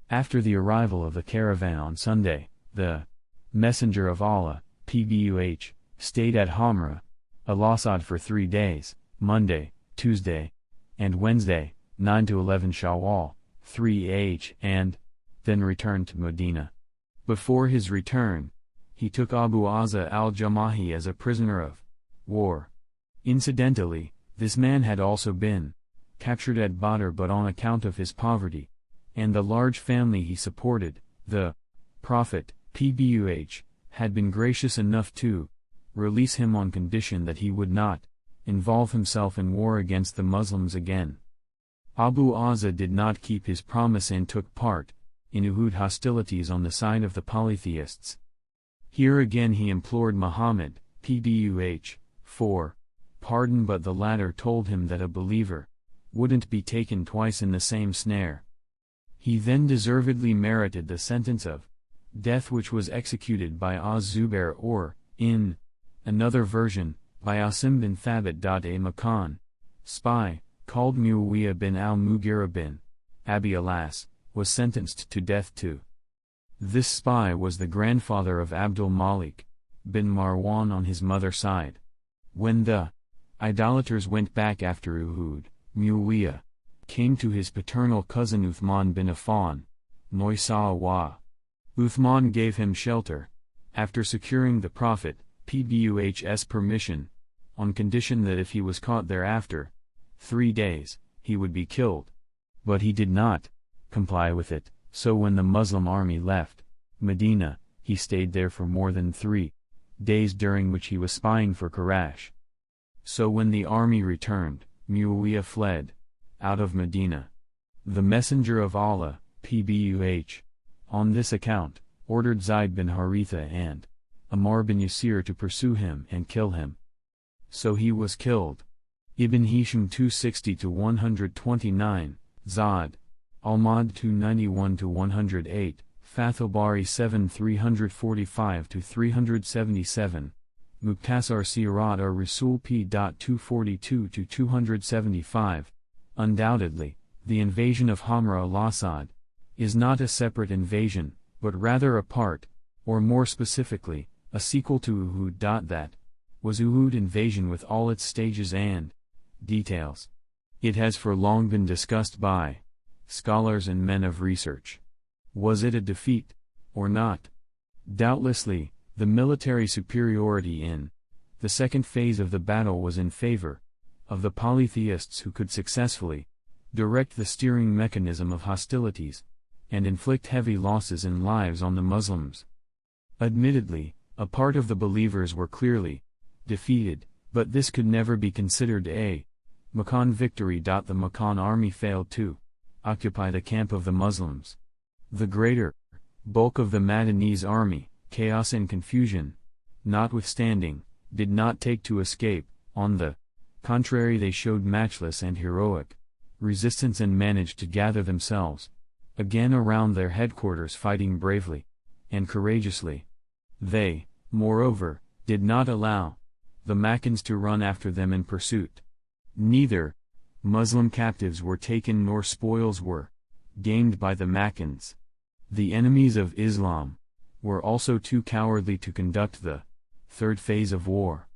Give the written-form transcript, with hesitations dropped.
After the arrival of the caravan on Sunday, the Messenger of Allah, PBUH, stayed at Hamra, al-Asad for 3 days, Monday, Tuesday, and Wednesday, 9 to 11 Shawwal, 3H, and then returned to Medina. Before his return, he took Abu Azza al-Jamahi as a prisoner of war. Incidentally, this man had also been captured at Badr, but on account of his poverty and the large family he supported, the Prophet, PBUH, had been gracious enough to release him on condition that he would not involve himself in war against the Muslims again. Abu Azza did not keep his promise and took part in Uhud hostilities on the side of the polytheists. Here again he implored Muhammad, PBUH, for pardon, but the latter told him that a believer wouldn't be taken twice in the same snare. He then deservedly merited the sentence of death, which was executed by Az-Zubair, or, in another version, by Asim bin Thabit. A Makan spy, called Muawiyah bin al-Mughira bin Abi Alas, was sentenced to death too. This spy was the grandfather of Abdul Malik bin Marwan on his mother's side. When the idolaters went back after Uhud, Muawiyah came to his paternal cousin Uthman bin Affan, Noisawa. Uthman gave him shelter, after securing the Prophet, PBUH's permission, on condition that if he was caught thereafter 3 days, he would be killed. But he did not comply with it, so when the Muslim army left Medina, he stayed there for more than 3 days, during which he was spying for Quraysh. So when the army returned, Muawiyah fled out of Medina. The Messenger of Allah, PBUH, on this account, ordered Zayd bin Haritha and Ammar bin Yasir to pursue him and kill him. So he was killed. Ibn Hisham 260-129, Zad, Al-Mad 291-108, Fathul Bari 7 345-377, Muqtasar Sirat ar-Rasul p. 242-275. Undoubtedly, the invasion of Hamra al-Asad is not a separate invasion, but rather a part, or more specifically, a sequel to Uhud. That was Uhud invasion with all its stages and details. It has for long been discussed by scholars and men of research. Was it a defeat, or not? Doubtlessly, the military superiority in the second phase of the battle was in favor of the polytheists, who could successfully direct the steering mechanism of hostilities and inflict heavy losses in lives on the Muslims. Admittedly, a part of the believers were clearly defeated, but this could never be considered a Makan victory. The Makan army failed to occupy the camp of the Muslims. The greater bulk of the Madanese army, chaos and confusion notwithstanding, did not take to escape. On the contrary, they showed matchless and heroic resistance and managed to gather themselves again around their headquarters, fighting bravely and courageously. They, moreover, did not allow the Makkans to run after them in pursuit. Neither Muslim captives were taken nor spoils were gained by the Makkans. The enemies of Islam were also too cowardly to conduct the third phase of war.